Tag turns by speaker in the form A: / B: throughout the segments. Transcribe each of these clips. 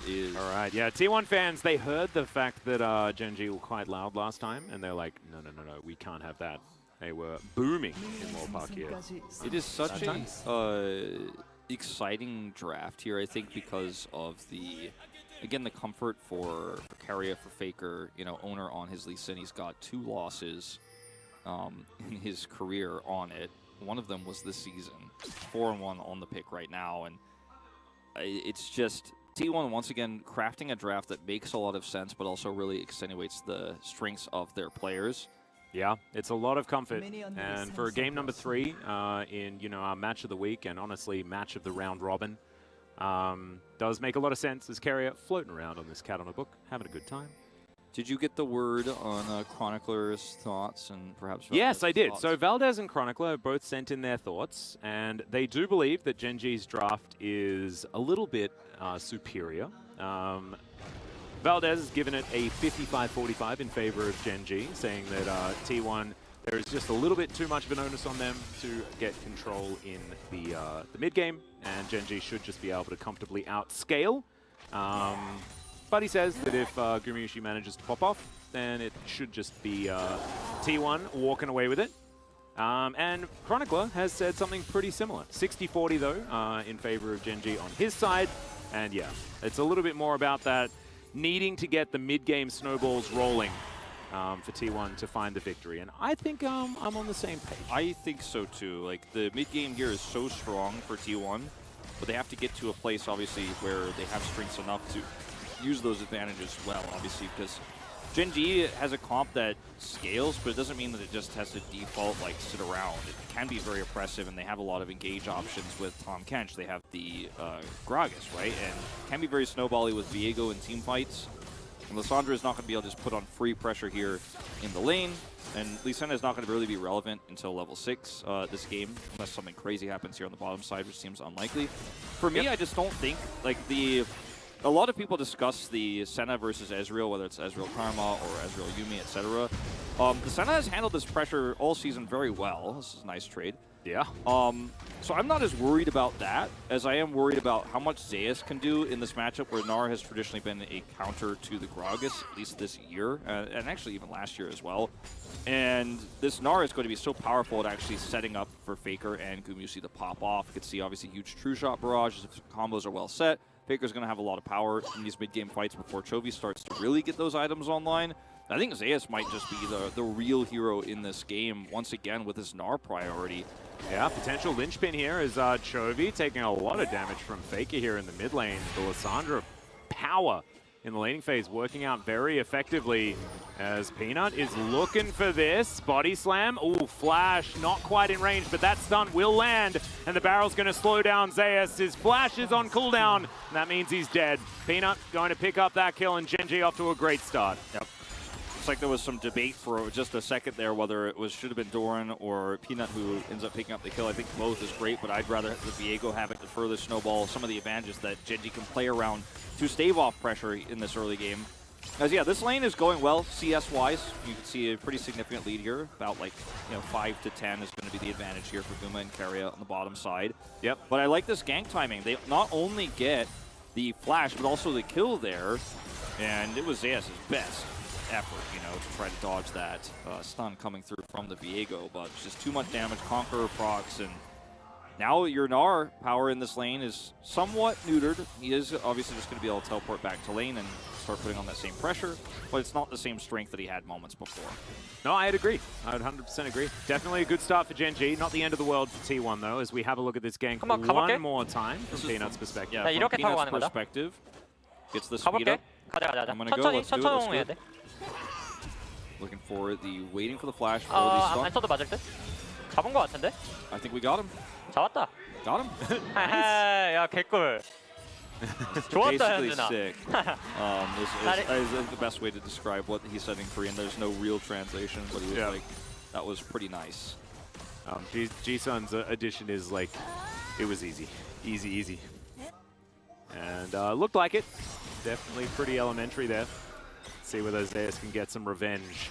A: is.
B: All right, yeah, T1 fans, they heard the fact that GenG were quite loud last time, and they're like, no, we can't have that. They were booming in Moorpark here.
A: It is such a exciting draft here, I think, because of the, again, the comfort for Keria, for Faker, you know, owner on his Lee Sin. He's got 2 losses in his career on it. One of them was this season. 4-1 on the pick right now, and it's just T1 once again crafting a draft that makes a lot of sense, but also really extenuates the strengths of their players.
B: Yeah, it's a lot of comfort, and for game number 3 in our match of the week, and honestly match of the round robin, does make a lot of sense as Keria floating around on this cat on a book, having a good time.
A: Did you get the word on Chronicler's thoughts and perhaps Valdez's
B: Yes, I did.
A: thoughts?
B: So Valdez and Chronicler both sent in their thoughts, and they do believe that GenG's draft is a little bit superior. Valdez has given it a 55-45 in favor of GenG, saying that T1, there is just a little bit too much of an onus on them to get control in the mid game, and GenG should just be able to comfortably outscale. But he says that if Gumayusi manages to pop off, then it should just be T1 walking away with it. And Chronicler has said something pretty similar. 60-40 though, in favor of GenG on his side. And yeah, it's a little bit more about that needing to get the mid-game snowballs rolling for T1 to find the victory. And I think I'm on the same page.
A: I think so too. Like, the mid-game here is so strong for T1, but they have to get to a place, obviously, where they have strengths enough to use those advantages well, obviously, because GenG has a comp that scales, but it doesn't mean that it just has to default, like, sit around. It can be very oppressive, and they have a lot of engage options with Tahm Kench. They have the Gragas, right? And can be very snowbally with Viego in team fights. And Lissandra is not going to be able to just put on free pressure here in the lane, and Lee Sin is not going to really be relevant until level 6 this game, unless something crazy happens here on the bottom side, which seems unlikely. For me, I just don't think, like, a lot of people discuss the Senna versus Ezreal, whether it's Ezreal Karma or Ezreal Yuumi, etc. The Senna has handled this pressure all season very well. This is a nice trade.
B: Yeah.
A: So I'm not as worried about that as I am worried about how much Zeus can do in this matchup, where Gnar has traditionally been a counter to the Gragas, at least this year, and actually even last year as well. And this Gnar is going to be so powerful at actually setting up for Faker and Gumayusi to pop off. You could see obviously huge True Shot barrages if combos are well set. Faker's going to have a lot of power in these mid-game fights before Chovy starts to really get those items online. I think Zeus might just be the real hero in this game, once again, with his Gnar priority.
B: Yeah, potential linchpin here is Chovy taking a lot of damage from Faker here in the mid lane. The Lissandra power in the laning phase working out very effectively as Peanut is looking for this. Body slam. Ooh, flash. Not quite in range, but that stun will land. And the barrel's going to slow down Zeus. His flash is on cooldown, and that means he's dead. Peanut going to pick up that kill, and GenG off to a great start.
A: Yep. Looks like there was some debate for just a second there whether it should have been Doran or Peanut who ends up picking up the kill. I think both is great, but I'd rather the Viego have it to further snowball some of the advantages that GenG can play around to stave off pressure in this early game. As yeah, this lane is going well CS-wise. You can see a pretty significant lead here. About 5 to 10 is going to be the advantage here for Guma and Keria on the bottom side.
B: Yep.
A: But I like this gank timing. They not only get the flash, but also the kill there. And it was Zeus' best effort, to try to dodge that stun coming through from the Viego. But it's just too much damage, Conqueror procs, and now your Gnar power in this lane is somewhat neutered. He is obviously just going to be able to teleport back to lane and start putting on that same pressure, but it's not the same strength that he had moments before.
B: No, I'd agree. I would 100% agree. Definitely a good start for GenG. Not the end of the world for T1, though, as we have a look at this gank one more time from Peanut's perspective.
A: Yeah, from Peanut's perspective, gets the speed up.
C: 가자.
A: I'm going to go. Let's do it. Let's do it. Looking for the waiting for the flash for the stun.
C: 안 써도 맞을 듯? 잡은 거 같은데?
A: I think we got him.
C: 잡았다.
A: Got him.
C: 야 개꿀. 좋았다
A: Basically
C: 현준아.
A: sick. Is the best way to describe what he said in Korean. There's no real translation, but he was like, that was pretty nice.
B: G-Sun's addition is like, it was easy. Easy. And looked like it. Definitely pretty elementary there. See whether Zeus can get some revenge,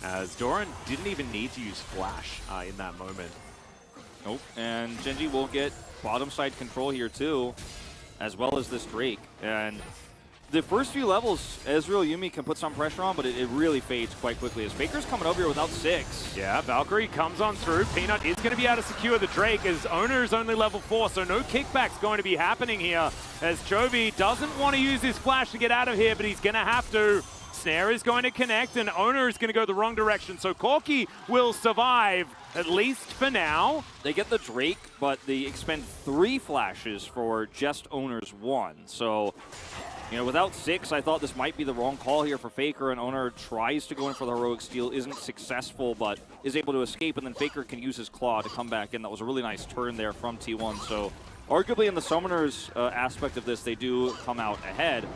B: as Doran didn't even need to use flash in that moment.
A: Nope, and GenG will get bottom side control here too, as well as this Drake. And the first few levels, Ezreal Yuumi can put some pressure on, but it really fades quite quickly as Faker's coming over here without 6.
B: Yeah, Valkyrie comes on through. Peanut is going to be able to secure the Drake as Owner is only level 4, so no kickback's going to be happening here as Chovy doesn't want to use his flash to get out of here, but he's going to have to. Snare is going to connect, and Owner is going to go the wrong direction, so Corki will survive, at least for now.
A: They get the Drake, but they expend 3 flashes for just Owner's 1. So, you know, without 6, I thought this might be the wrong call here for Faker, and Owner tries to go in for the heroic steal, isn't successful, but is able to escape, and then Faker can use his claw to come back in. That was a really nice turn there from T1, so arguably in the Summoners aspect of this, they do come out ahead.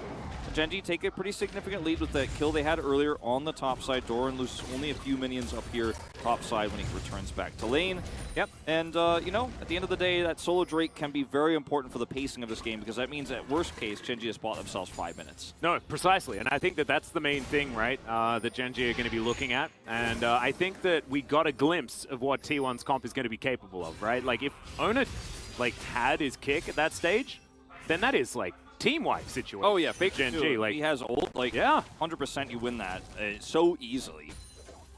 A: GenG take a pretty significant lead with that kill they had earlier on the top side. Doran loses only a few minions up here top side when he returns back to lane.
B: Yep.
A: And, you know, at the end of the day, that solo Drake can be very important for the pacing of this game because that means at worst case, GenG has bought themselves 5 minutes.
B: No, precisely. And I think that that's the main thing, right, that GenG are going to be looking at. And I think that we got a glimpse of what T1's comp is going to be capable of, right? Like, if Ona, like, had his kick at that stage, then that is, like, team-wide situation.
A: Oh yeah, Faker
B: GenG, like,
A: he has ult, like,
B: yeah,
A: 100% you win that so easily.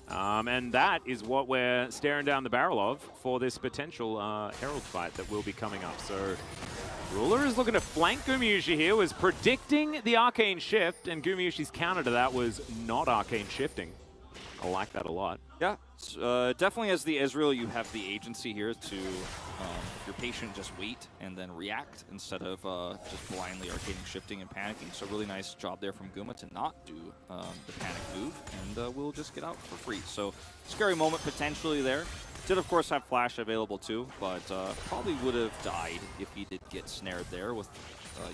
B: And that is what we're staring down the barrel of for this potential Herald fight that will be coming up. So Ruler is looking to flank Gumayusi here, was predicting the Arcane Shift, and Gumayusi's counter to that was not Arcane Shifting. I like that a lot.
A: Yeah, definitely as the Ezreal, you have the agency here to, if you're patient, just wait and then react instead of just blindly arcading, shifting, and panicking. So really nice job there from Guma to not do the panic move, and we'll just get out for free. So scary moment potentially there. Did, of course, have Flash available too, but probably would have died if he did get snared there with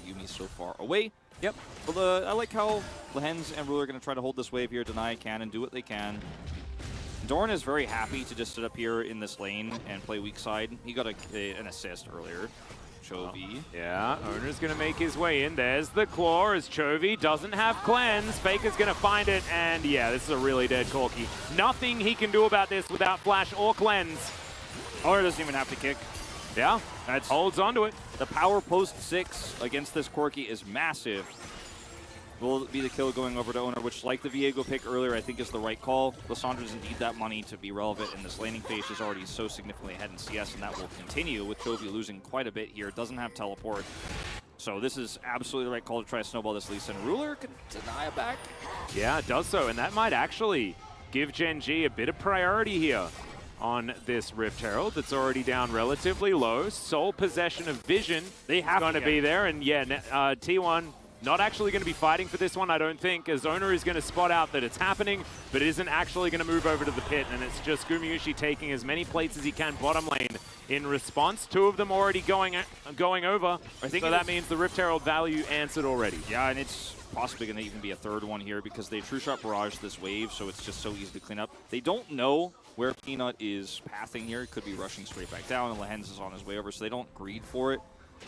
A: Yuumi so far away. Yep, but I like how Lehens and Ruler are going to try to hold this wave here, deny cannon, do what they can. Doran is very happy to just sit up here in this lane and play weak side. He got an assist earlier. Chovy.
B: Yeah, Owner's going to make his way in. There's the claw as Chovy doesn't have cleanse. Faker's going to find it, and yeah, this is a really dead Corki. Nothing he can do about this without flash or cleanse.
A: Owner doesn't even have to kick.
B: Yeah,
A: That's
B: holds onto it.
A: The power post 6 against this Corki is massive. Will be the kill going over to Owner, which, like the Viego pick earlier, I think is the right call. Lysandre's need that money to be relevant in this laning phase. She's already so significantly ahead in CS, and that will continue with Chovy losing quite a bit here. Doesn't have teleport. So this is absolutely the right call to try to snowball this Lee Sin. Ruler can deny it back.
B: Yeah, it does so, and that might actually give GenG a bit of priority here on this Rift Herald that's already down relatively low. Sole possession of Vision.
A: They have
B: going to be there, and yeah, T1 not actually going to be fighting for this one, I don't think, as Owner is going to spot out that it's happening, but isn't actually going to move over to the pit, and it's just Gumayusi taking as many plates as he can bottom lane in response. 2 of them already going over, I think so that means the Rift Herald value answered already.
A: Yeah, and it's possibly going to even be a third one here because they True Shot Barrage this wave, so it's just so easy to clean up. They don't know where Peanut is pathing here. It could be rushing straight back down, and Lehens is on his way over, so they don't greed for it.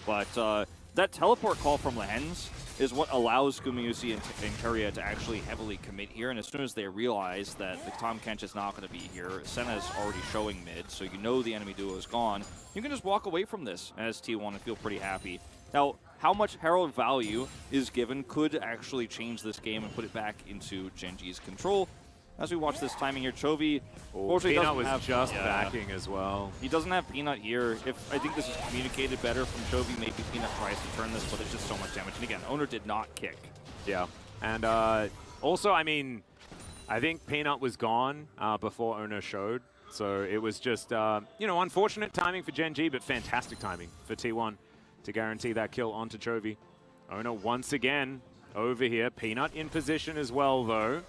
A: But that teleport call from Lehens is what allows Gumayusi and Keria to actually heavily commit here. And as soon as they realize that the Tahm Kench is not going to be here, Senna is already showing mid, so you know the enemy duo is gone. You can just walk away from this as T1 and feel pretty happy. Now, how much Herald value is given could actually change this game and put it back into GenG's control. As we watch this timing here, Chovy
B: Peanut was just backing as well.
A: He doesn't have Peanut here. I think this is communicated better from Chovy. Maybe Peanut tries to turn this, but it's just so much damage. And again, Owner did not kick.
B: Yeah, and also, I mean, I think Peanut was gone before Owner showed. So it was just, you know, unfortunate timing for GenG, but fantastic timing for T1 to guarantee that kill onto Chovy. Owner once again over here. Peanut in position as well, though.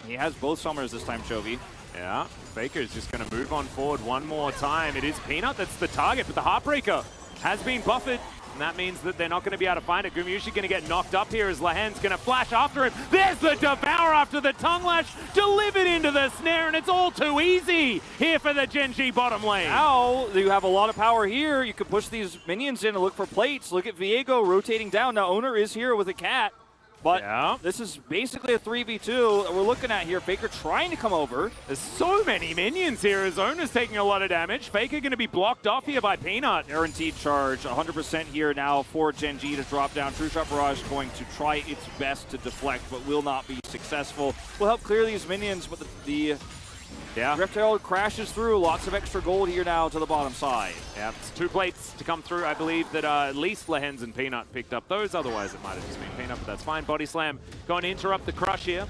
A: He has both summoners this time, Chovy.
B: Yeah, Faker is just going to move on forward one more time. It is Peanut that's the target, but the Heartbreaker has been buffered, and that means that they're not going to be able to find it. Gumayusi going to get knocked up here as Lehens going to flash after him. There's the Devour after the Tongue Lash, delivered into the snare, and it's all too easy here for the GenG bottom lane.
A: Now, you have a lot of power here. You can push these minions in and look for plates. Look at Viego rotating down. Now, Owner is here with a cat. But
B: Yeah.
A: this is basically a 3v2 that we're looking at here. Faker trying to come over.
B: There's so many minions here. Zona's taking a lot of damage. Faker going to be blocked off here by Peanut.
A: Guaranteed charge, 100% here now for GenG to drop down. True Shot Barrage going to try its best to deflect, but will not be successful. Will help clear these minions, but the Rift Herald crashes through. Lots of extra gold here now to the bottom side.
B: Yeah, it's 2 plates to come through. I believe that at least Lehens and Peanut picked up those. Otherwise, it might have just been Peanut, but that's fine. Body Slam going to interrupt the crush here.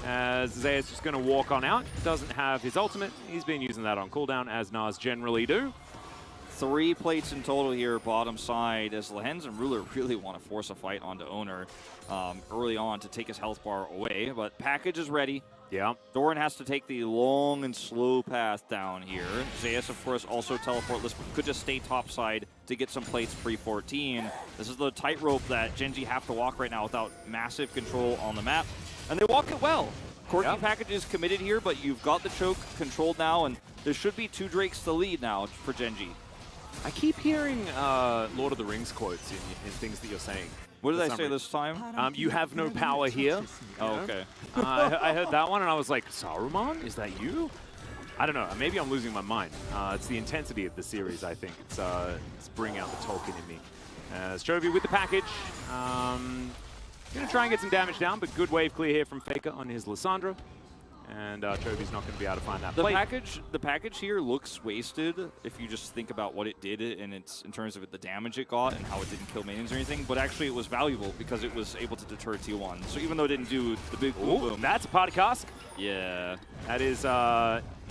B: As Zaya's just going to walk on out. Doesn't have his ultimate. He's been using that on cooldown, as Nas generally do.
A: 3 plates in total here, bottom side, as Lehens and Ruler really want to force a fight onto Owner early on to take his health bar away. But package is ready.
B: Yeah.
A: Doran has to take the long and slow path down here. Zayas, of course, also teleportless, but could just stay topside to get some plates pre-14. This is the tightrope that GenG have to walk right now without massive control on the map. And they walk it well. Corki package is committed here, but you've got the choke controlled now, and there should be 2 Drakes to lead now for GenG.
B: I keep hearing Lord of the Rings quotes in things that you're saying.
A: What did I say this time?
B: You have no power here.
A: Oh, okay.
B: I heard that one and I was like, Saruman? Is that you? I don't know. Maybe I'm losing my mind. It's the intensity of the series, I think. It's bringing out the Tolkien in me. As Chovy with the package. Going to try and get some damage down, but good wave clear here from Faker on his Lissandra. And Chovy's not going to be able to find that plate.
A: The package here looks wasted if you just think about what it did and it's in terms of the damage it got and how it didn't kill minions or anything. But actually, it was valuable because it was able to deter T1. So even though it didn't do the big boom boom,
B: that's a party cask.
A: Yeah,
B: that is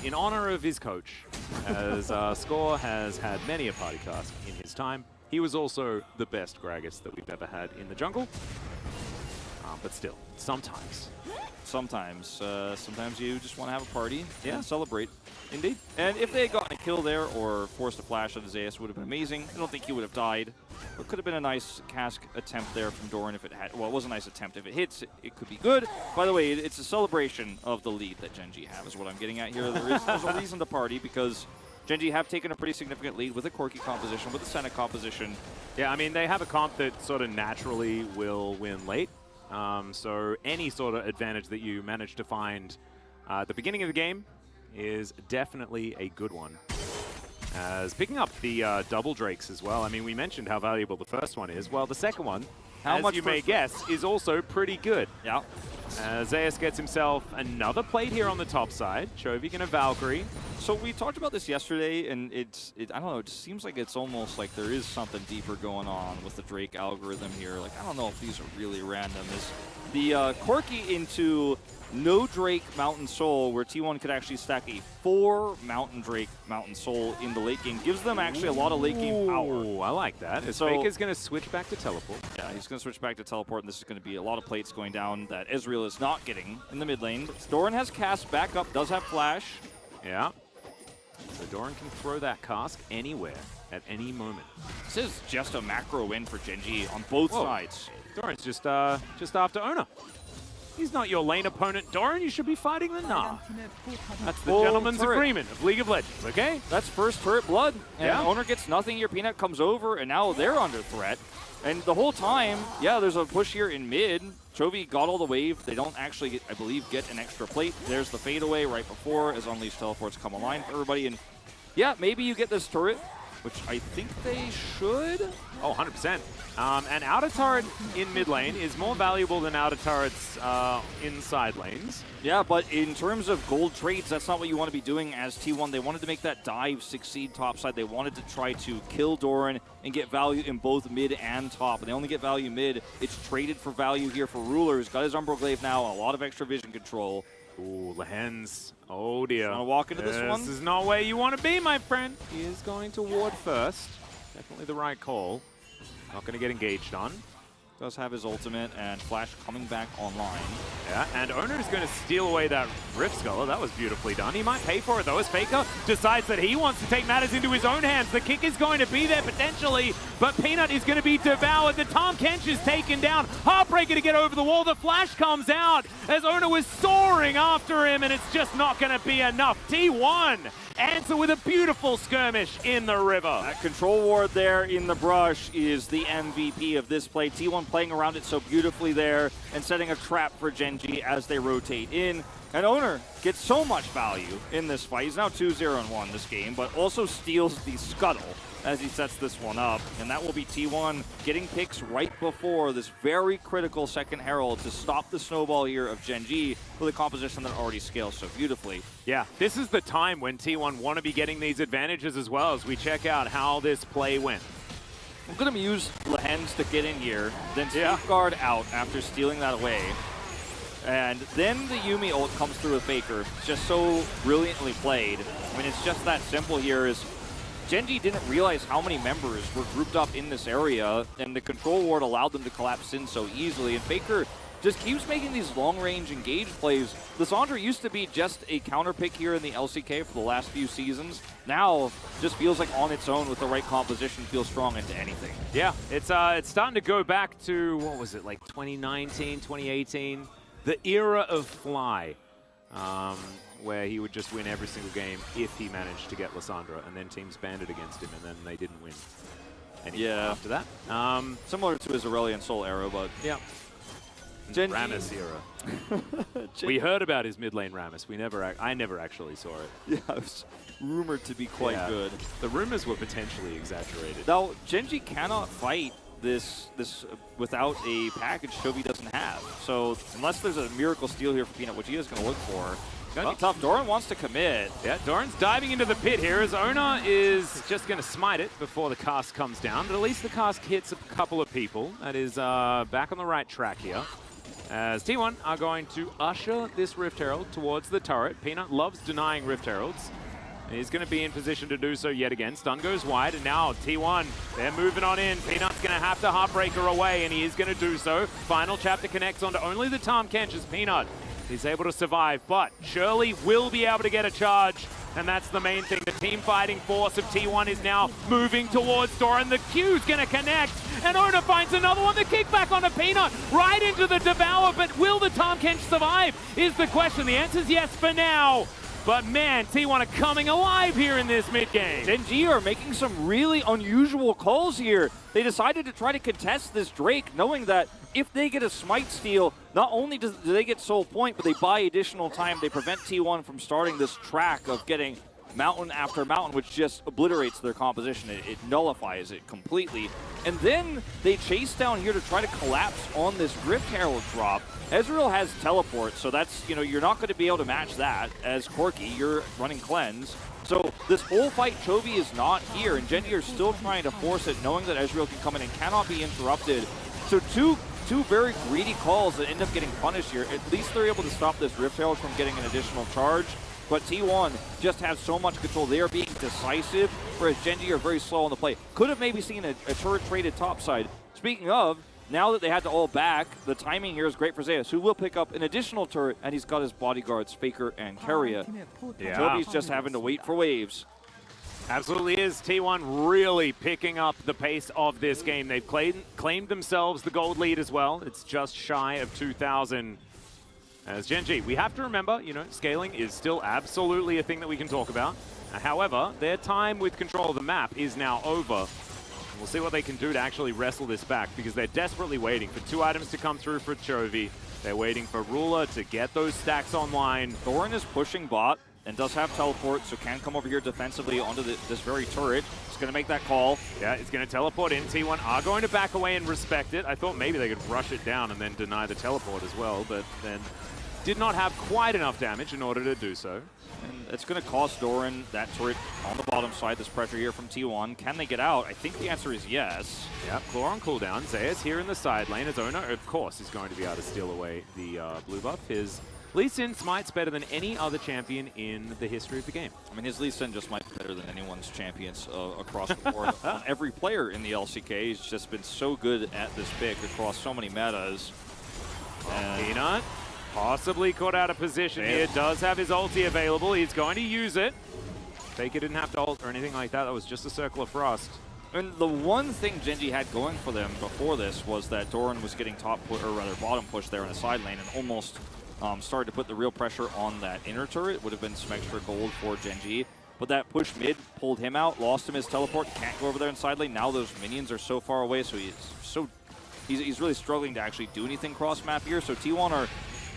B: in honor of his coach, as Score has had many a party cask in his time. He was also the best Gragas that we've ever had in the jungle. But still, sometimes you just want to have a party and celebrate. Indeed.
A: And if they had gotten a kill there or forced a flash on Zayas, would have been amazing. I don't think he would have died. It could have been a nice cask attempt there from Doran if it had. Well, it was a nice attempt. If it hits, it could be good. By the way, it's a celebration of the lead that GenG have, is what I'm getting at here. There's a reason to party because GenG have taken a pretty significant lead with a Corki composition, with a Senna composition.
B: Yeah, I mean, they have a comp that sort of naturally will win late. So any sort of advantage that you manage to find at the beginning of the game is definitely a good one. As picking up the double Drakes as well, I mean, we mentioned how valuable the first one is. Well, the second one, as you may guess, is also pretty good.
A: Yeah.
B: Zayas gets himself another plate here on the top side. Chovy gonna Valkyrie.
A: So we talked about this yesterday, and I don't know, it seems like it's almost like there is something deeper going on with the Drake algorithm here. Like, I don't know if these are really random. The Corki into no Drake Mountain Soul, where T1 could actually stack a 4 Mountain Drake Mountain Soul in the late game, gives them actually a lot of late game power.
B: Oh, I like that. So Faker's going to switch back to teleport.
A: Yeah, he's going to switch back to teleport, and this is going to be a lot of plates going down that Ezreal is not getting in the mid lane. Doran has cast back up, does have flash.
B: Yeah. So Doran can throw that cask anywhere at any moment.
A: This is just a macro win for GenG on both sides.
B: Doran's just after Owner. He's not your lane opponent, Doran. You should be fighting the Nah. That's the gentleman's agreement of League of Legends, okay?
A: That's first turret blood. And Owner gets nothing. Your Peanut comes over, and now they're under threat. And the whole time, yeah, there's a push here in mid. Chovy got all the wave. They don't actually, I believe, get an extra plate. There's the fadeaway right before as Unleashed teleports come online for everybody. And yeah, maybe you get this turret, which I think they should.
B: Oh, 100%. And outer turret in mid lane is more valuable than outer turrets in side lanes.
A: Yeah, but in terms of gold trades, that's not what you want to be doing as T1. They wanted to make that dive succeed topside. They wanted to try to kill Doran and get value in both mid and top. And they only get value mid. It's traded for value here for Ruler, who's got his Umbral Glaive now, a lot of extra vision control.
B: Ooh, Lehens. Oh, dear.
A: Want to walk into this one?
B: This is not where you want to be, my friend. He is going to ward first. Definitely the right call. Not going to get engaged on.
A: Does have his ultimate and Flash coming back online.
B: Yeah, and Owner is going to steal away that Rift Scholar. That was beautifully done. He might pay for it, though, as Faker decides that he wants to take matters into his own hands. The kick is going to be there, potentially, but Peanut is going to be devoured. The Tom Kench is taken down. Heartbreaker to get over the wall. The Flash comes out as Owner was soaring after him, and it's just not going to be enough. T1 answer with a beautiful skirmish in the river.
A: That control ward there in the brush is the MVP of this play. T1 playing around it so beautifully there. and setting a trap for GenG as they rotate in. And Owner gets so much value in this fight. He's now 2-0-1 this game, but also steals the scuttle as he sets this one up. And that will be T1 getting picks right before this very critical second Herald to stop the snowball here of GenG with a composition that already scales so beautifully.
B: Yeah, this is the time when T1 want to be getting these advantages as well as we check out how this play went.
A: I'm going to use Lehens to get in here, then Safeguard out after stealing that away. And then the Yuumi ult comes through with Faker. It's just so brilliantly played. I mean, it's just that simple here is GenG didn't realize how many members were grouped up in this area, and the control ward allowed them to collapse in so easily. And Faker just keeps making these long-range engage plays. Lissandra used to be just a counter pick here in the LCK for the last few seasons. Now, just feels like on its own with the right composition, feels strong into anything.
B: Yeah, it's starting to go back to, what was it, like 2019, 2018? The era of Fly, where he would just win every single game if he managed to get Lissandra, and then teams banded against him, and then they didn't win anything after that.
A: Similar to his Aurelion Sol era, but
B: yeah. Rammus era. We heard about his mid lane Rammus. I never actually saw it.
A: Yeah, it was rumored to be quite good.
B: The rumors were potentially exaggerated.
A: Now, GenG cannot fight this without a package Chovy doesn't have. So unless there's a miracle steal here for Peanut, which he is going to look for, it's going to be tough. Doran wants to commit.
B: Yeah, Doran's diving into the pit here as Ona is just going to smite it before the cast comes down. But at least the cast hits a couple of people. That is back on the right track here. As T1 are going to usher this Rift Herald towards the turret. Peanut loves denying Rift Heralds. He's going to be in position to do so yet again. Stun goes wide, and now T1, they're moving on in. Peanut's going to have to Heartbreaker away, and he is going to do so. Final chapter connects onto only the Tahm Kench as Peanut is able to survive, but Shirley will be able to get a charge, and that's the main thing. The team fighting force of T1 is now moving towards Doran. The Q's going to connect, and Ona finds another one. The kickback onto Peanut, right into the Devour, but will the Tahm Kench survive is the question. The answer is yes for now. But man, T1 are coming alive here in this mid-game.
A: GenG are making some really unusual calls here. They decided to try to contest this Drake, knowing that if they get a smite steal, not only do they get soul point, but they buy additional time. They prevent T1 from starting this track of getting mountain after mountain, which just obliterates their composition. It nullifies it completely. And then they chase down here to try to collapse on this Rift Herald drop. Ezreal has teleport, so that's, you're not going to be able to match that. As Corki, you're running cleanse. So this whole fight, Chovy is not here, and GenG are still trying to force it, knowing that Ezreal can come in and cannot be interrupted. So two very greedy calls that end up getting punished here. At least they're able to stop this Rift Herald from getting an additional charge. But T1 just has so much control. They are being decisive, whereas GenG are very slow on the play. Could have maybe seen a turret traded topside. Speaking of, now that they had to all back, the timing here is great for Zeus, who will pick up an additional turret, and he's got his bodyguards, Faker and Keria.
B: Yeah.
A: Joby's just having to wait for waves.
B: Absolutely is. T1 really picking up the pace of this game. They've claimed themselves the gold lead as well. It's just shy of 2,000. As GenG, we have to remember, scaling is still absolutely a thing that we can talk about. However, their time with control of the map is now over. We'll see what they can do to actually wrestle this back, because they're desperately waiting for 2 items to come through for Chovy. They're waiting for Ruler to get those stacks online.
A: Thorin is pushing bot and does have teleport, so can come over here defensively onto this very turret. He's going to make that call.
B: Yeah, it's going to teleport in. T1 are going to back away and respect it. I thought maybe they could rush it down and then deny the teleport as well, but then did not have quite enough damage in order to do so.
A: And it's going to cost Doran that turret on the bottom side, this pressure here from T1. Can they get out? I think the answer is yes.
B: Yep, Claw on cooldown. Zeus here in the side lane. As Owner, of course, is going to be able to steal away the blue buff. His Lee Sin smite's better than any other champion in the history of the game.
A: I mean, his Lee Sin just might be better than anyone's champions across the board. Every player in the LCK has just been so good at this pick across so many metas.
B: Peanut possibly caught out of position here. Does have his ulti available. He's going to use it. Faker didn't have to ult or anything like that. That was just a Circle of Frost.
A: And the one thing GenG had going for them before this was that Doran was getting bottom push there in the side lane and almost started to put the real pressure on that inner turret. Would have been some extra gold for GenG. But that push mid pulled him out, lost him his teleport, can't go over there in side lane. Now those minions are so far away, so he's so he's really struggling to actually do anything cross-map here. So T1 are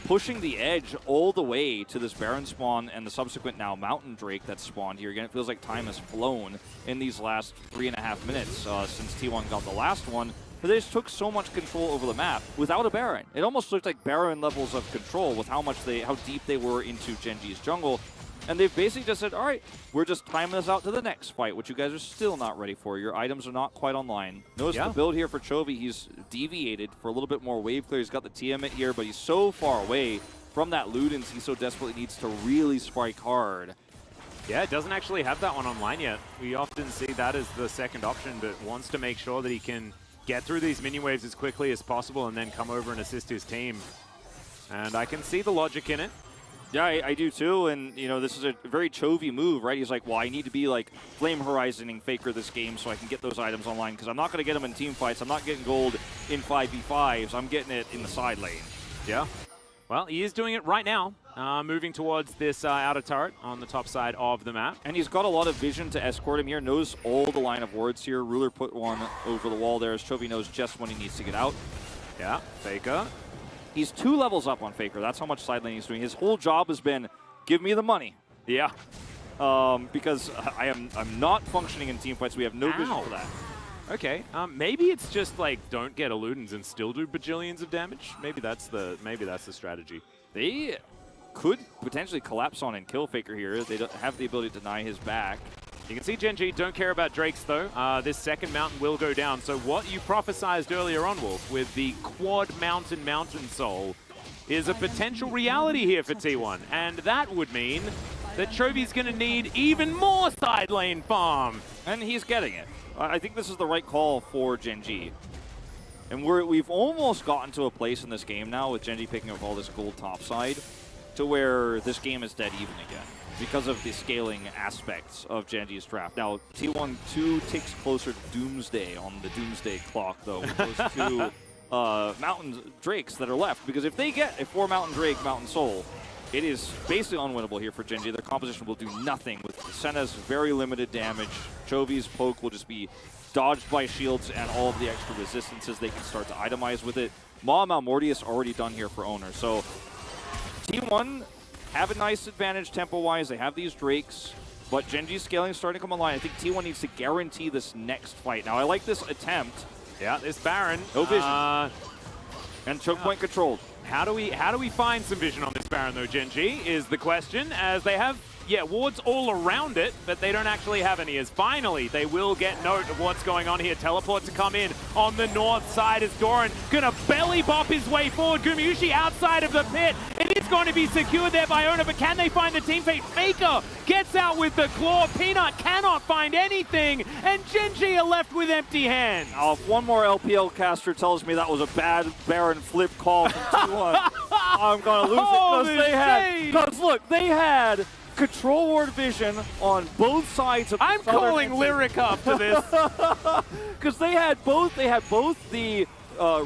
A: pushing the edge all the way to this Baron spawn and the subsequent now Mountain Drake that's spawned here. Again, it feels like time has flown in these last 3.5 minutes since T1 got the last one. But they just took so much control over the map without a Baron. It almost looked like Baron levels of control with how deep they were into GenG's jungle. And they've basically just said, all right, we're just timing this out to the next fight, which you guys are still not ready for. Your items are not quite online. Notice the build here for Chovy. He's deviated for a little bit more wave clear. He's got the Tiamat here, but he's so far away from that Ludens. He so desperately needs to really strike hard.
B: Yeah, it doesn't actually have that one online yet. We often see that as the second option, but wants to make sure that he can get through these mini waves as quickly as possible and then come over and assist his team. And I can see the logic in it.
A: Yeah, I do too, and you know, this is a very Chovy move, right? He's like, well, I need to be like Flame Horizoning Faker this game so I can get those items online, because I'm not going to get them in team fights. I'm not getting gold in 5v5s. I'm getting it in the side lane.
B: Yeah. Well, he is doing it right now, moving towards this outer turret on the top side of the map.
A: And he's got a lot of vision to escort him here, knows all the line of wards here. Ruler put one over the wall there as Chovy knows just when he needs to get out.
B: Yeah, Faker.
A: He's 2 levels up on Faker. That's how much side lane he's doing. His whole job has been, give me the money.
B: Yeah.
A: Because I'm not functioning in team fights. We have no vision for that.
B: Okay. Maybe it's just like don't get Ludens and still do bajillions of damage. Maybe that's the strategy.
A: They could potentially collapse on and kill Faker here. They don't have the ability to deny his back.
B: You can see GenG don't care about Drakes, though. This second mountain will go down. So what you prophesized earlier on, Wolf, with the quad mountain soul is a potential reality here for T1. And that would mean that Chovy's going to need even more side lane farm.
A: And he's getting it. I think this is the right call for GenG. And we've almost gotten to a place in this game now with GenG picking up all this gold topside to where this game is dead even again, because of the scaling aspects of GenG's draft. Now, T1 2 ticks closer to Doomsday on the Doomsday clock, though, with those 2 Mountain Drakes that are left. Because if they get a 4 Mountain Drake, Mountain Soul, it is basically unwinnable here for GenG. Their composition will do nothing with Senna's very limited damage. Chovy's poke will just be dodged by shields and all of the extra resistances they can start to itemize with it. Maw Malmortius already done here for Owner. So T1 have a nice advantage tempo-wise. They have these Drakes, but GenG's scaling is starting to come online. I think T1 needs to guarantee this next fight. Now, I like this attempt.
B: Yeah, this Baron.
A: No vision. And choke point controlled.
B: How do we find some vision on this Baron, though, GenG, is the question, as they have, wards all around it, but they don't actually have any, as finally they will get note of what's going on here. Teleport to come in on the north side as Doran gonna belly bop his way forward. Gumayusi outside of the pit. It is going to be secured there by Owner, but can they find the team fate? Faker gets out with the claw. Peanut cannot find anything, and GenG are left with empty hands.
A: Now, if one more LPL caster tells me that was a bad Baron flip call from T1, I'm gonna lose it, because look, they had control ward vision on both sides of the
B: I'm calling Lyric up to this.
A: Because they had both the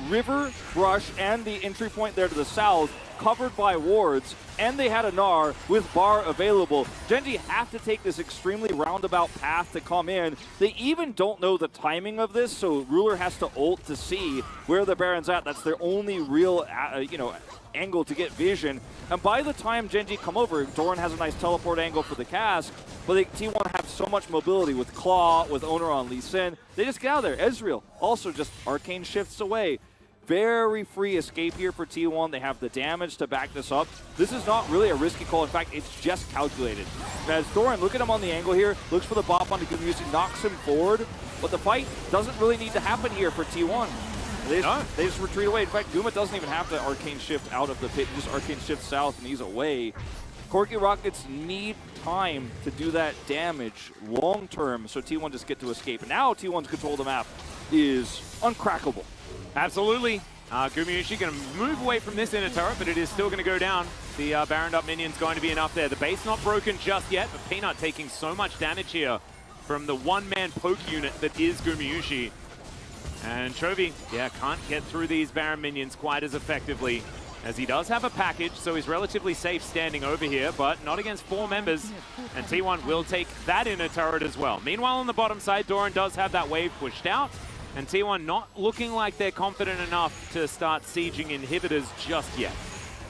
A: river brush and the entry point there to the south covered by wards, and they had a Gnar with bar available. GenG have to take this extremely roundabout path to come in. They even don't know the timing of this, so Ruler has to ult to see where the Baron's at. That's their only real, angle to get vision. And by the time GenG come over, Doran has a nice teleport angle for the cask, but T1 have so much mobility with Claw, with Owner on Lee Sin. They just get out of there. Ezreal also just arcane shifts away. Very free escape here for T1. They have the damage to back this up. This is not really a risky call. In fact, it's just calculated. As Doran, look at him on the angle here, looks for the bop onto Gumayusi, knocks him forward, but the fight doesn't really need to happen here for T1. They just retreat away. In fact, Guma doesn't even have to arcane shift out of the pit. He just arcane shift south and he's away. Corki Rockets need time to do that damage long term, so T1 just get to escape. And now T1's control of the map is uncrackable.
B: Absolutely. Gumayusi going to move away from this inner turret, but it is still going to go down. The Baroned up minion's going to be enough there. The base not broken just yet, but Peanut taking so much damage here from the one-man poke unit that is Gumayusi. And Chovy, can't get through these Baron minions quite as effectively, as he does have a package, so he's relatively safe standing over here, but not against 4 members. And T1 will take that inner turret as well. Meanwhile, on the bottom side, Doran does have that wave pushed out. And T1 not looking like they're confident enough to start sieging inhibitors just yet.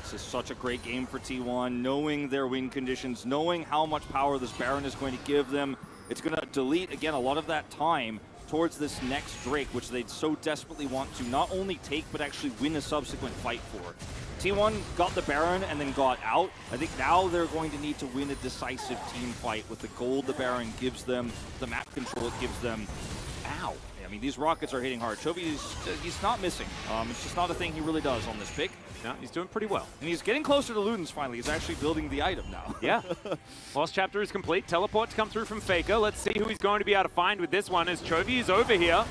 A: This is such a great game for T1, knowing their win conditions, knowing how much power this Baron is going to give them. It's going to delete, again, a lot of that time towards this next Drake, which they so desperately want to not only take, but actually win a subsequent fight for. T1 got the Baron and then got out. I think now they're going to need to win a decisive team fight with the gold the Baron gives them, the map control it gives them. Ow. I mean, these rockets are hitting hard. Chovy, he's not missing. It's just not a thing he really does on this pick.
B: No, he's doing pretty well.
A: And he's getting closer to Ludens finally. He's actually building the item now.
B: Yeah. Lost chapter is complete. Teleport to come through from Faker. Let's see who he's going to be able to find with this one as Chovy is over here.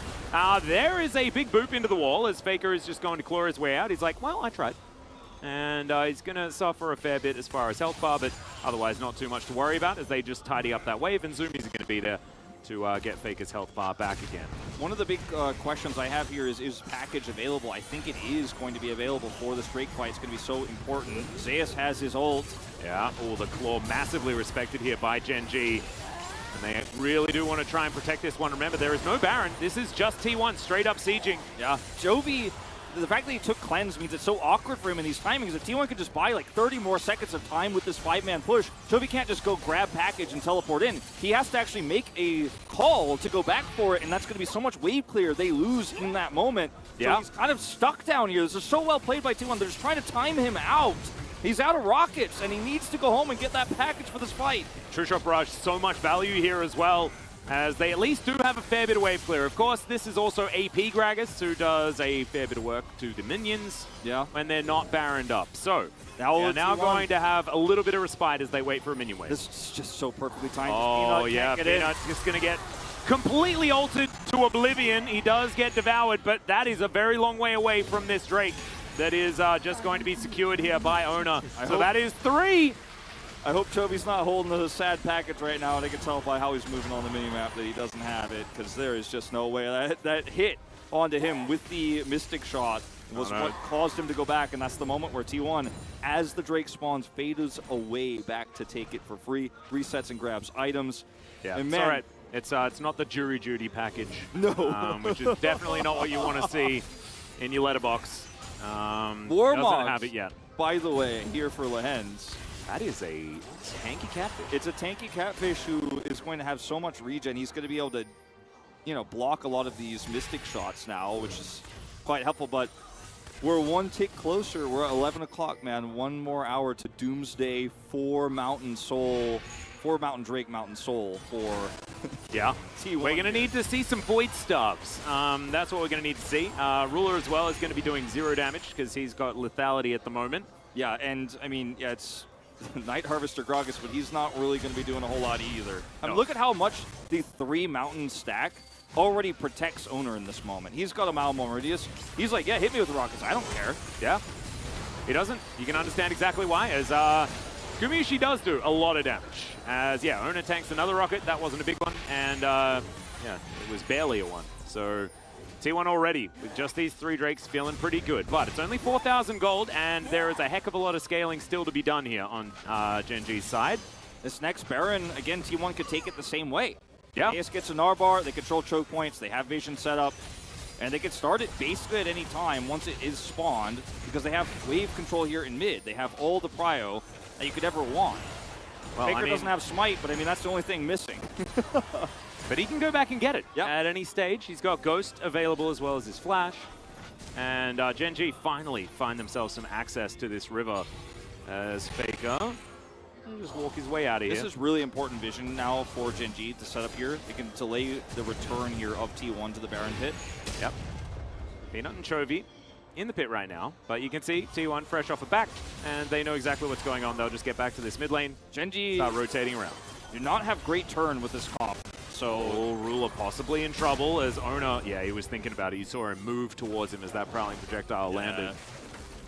B: There is a big boop into the wall as Faker is just going to claw his way out. He's like, well, I tried. And he's going to suffer a fair bit as far as health bar, but otherwise not too much to worry about as they just tidy up that wave, and Zoomies are going to be there to get Faker's health bar back again.
A: One of the big questions I have here is package available? I think it is going to be available for this Drake fight. It's going to be so important. Zeus has his ult.
B: Yeah, oh, the claw massively respected here by GenG. And they really do want to try and protect this one. Remember, there is no Baron. This is just T1 straight up sieging.
A: Yeah, Chovy, the fact that he took cleanse means it's so awkward for him in these timings. If T1 could just buy like 30 more seconds of time with this 5-man push, Chovy can't just go grab package and teleport in. He has to actually make a call to go back for it, and that's going to be so much wave clear they lose in that moment.
B: Yeah.
A: So he's kind of stuck down here. This is so well played by T1. They're just trying to time him out. He's out of rockets, and he needs to go home and get that package for this fight.
B: True Shot Barrage, so much value here as well, as they at least do have a fair bit of wave clear. Of course, this is also AP Gragas, who does a fair bit of work to the minions when they're not baroned up. So, they're now going to have a little bit of respite as they wait for a minion wave.
A: This is just so perfectly timed.
B: Oh, yeah, Peanut's just going to get completely altered to oblivion. He does get devoured, but that is a very long way away from this Drake that is just going to be secured here by Ona. So that is 3.
A: I hope Chovy's not holding the sad package right now, and I can tell by how he's moving on the minimap that he doesn't have it, because there is just no way. That hit onto him with the Mystic Shot was what caused him to go back, and that's the moment where T1, as the Drake spawns, fades away back to take it for free, resets and grabs items.
B: Yeah,
A: and
B: it's all right. It's not the jury duty package.
A: No.
B: Which is definitely not what you want to see in your letterbox.
A: Warmog
B: doesn't have it yet.
A: By the way, here for Lehens.
B: That is a tanky catfish.
A: It's a tanky catfish who is going to have so much regen. He's going to be able to, block a lot of these Mystic shots now, which is quite helpful. But we're one tick closer. We're at 11 o'clock, man. One more hour to Doomsday for Mountain Soul. For Mountain Drake, Mountain Soul for
B: T1. We're going to need to see some Void Stubs. That's what we're going to need to see. Ruler as well is going to be doing 0 damage because he's got lethality at the moment.
A: Yeah, and I mean, it's Night Harvester Gragas, but he's not really going to be doing a whole lot either. I mean, look at how much the 3 mountain stack already protects Owner in this moment. He's got a Malmo Radius. He's like, yeah, hit me with the rockets. I don't care.
B: Yeah. He doesn't. You can understand exactly why, as Gumishi does do a lot of damage. As, Owner tanks another rocket. That wasn't a big one. And, it was barely a one. So, T1 already, with just these 3 Drakes, feeling pretty good. But it's only 4,000 gold, and there is a heck of a lot of scaling still to be done here on GenG's side.
A: This next Baron, again, T1 could take it the same way.
B: Yeah.
A: AS gets a Narbar, they control choke points, they have vision set up, and they can start it basically at any time once it is spawned, because they have wave control here in mid. They have all the prio that you could ever want.
B: Well,
A: Faker doesn't have smite, but I mean, that's the only thing missing.
B: But he can go back and get it at any stage. He's got Ghost available as well as his Flash. And GenG finally find themselves some access to this river as Faker will just walk his way out of here.
A: This is really important vision now for GenG to set up here. They can delay the return here of T1 to the Baron pit.
B: Yep. Peanut and Chovy in the pit right now, but you can see T1 fresh off a back, and they know exactly what's going on. They'll just get back to this mid lane,
A: GenG
B: start rotating around.
A: Do not have great turn with this comp. So
B: Ruler possibly in trouble as Ona, he was thinking about it. You saw him move towards him as that prowling projectile landed.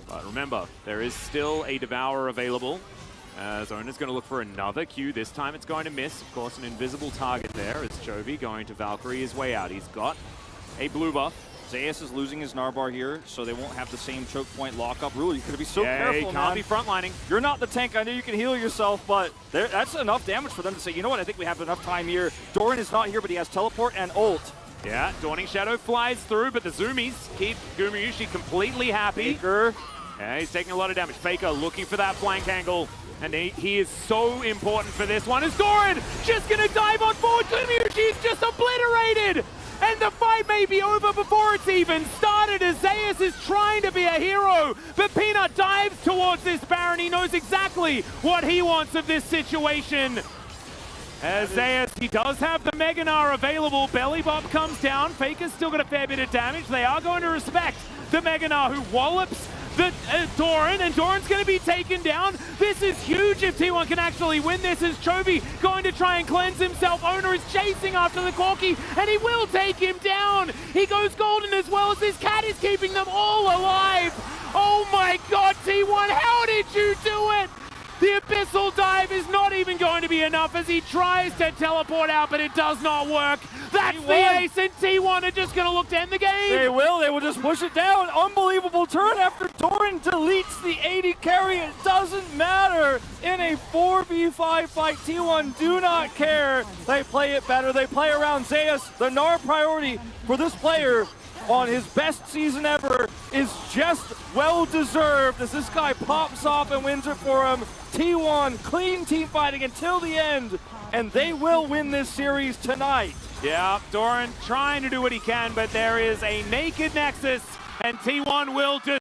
B: But remember, there is still a Devourer available. As Ona's going to look for another Q. This time it's going to miss. Of course, an invisible target there as Chovy going to Valkyrie his way out. He's got a blue buff.
A: Zeus is losing his Narbar here, so they won't have the same choke point lockup. Rule, you could be so careful,
B: he
A: man.
B: can't be frontlining.
A: You're not the tank. I know you can heal yourself, but that's enough damage for them to say, you know what, I think we have enough time here. Doran is not here, but he has teleport and ult.
B: Yeah, Dawning Shadow flies through, but the Zoomies keep Gumayusi completely happy.
D: Faker.
B: Yeah, he's taking a lot of damage. Faker looking for that flank angle, and he is so important for this one. Is Doran just going to dive on forward? Gumayusi's just obliterated! And the fight may be over before it's even started as Zeus is trying to be a hero. But Peanut dives towards this Baron. He knows exactly what he wants of this situation. As Zeus, he does have the Mega Gnar available. Belly Bob comes down. Faker's still got a fair bit of damage. They are going to respect the Mega Gnar, who wallops the Doran, and Doran's going to be taken down. This is huge if T1 can actually win this, as Chovy going to try and cleanse himself. Owner is chasing after the Corki, and he will take him down. He goes golden as well, as this cat is keeping them all alive. Oh my god, T1, how did you do it? The Abyssal Dive is not even going to be enough as he tries to teleport out, but it does not work. That's the ace, and T1 are just going to look to end the game.
D: They will just push it down. Unbelievable turn after Doran deletes the 80 carry. It doesn't matter. In a 4v5 fight, T1 do not care. They play it better. They play around Zeus. The Gnar priority for this player on his best season ever is just well-deserved as this guy pops off and wins it for him. T1, clean team fighting until the end, and they will win this series tonight.
B: Yeah, Doran trying to do what he can, but there is a naked Nexus, and T1 will just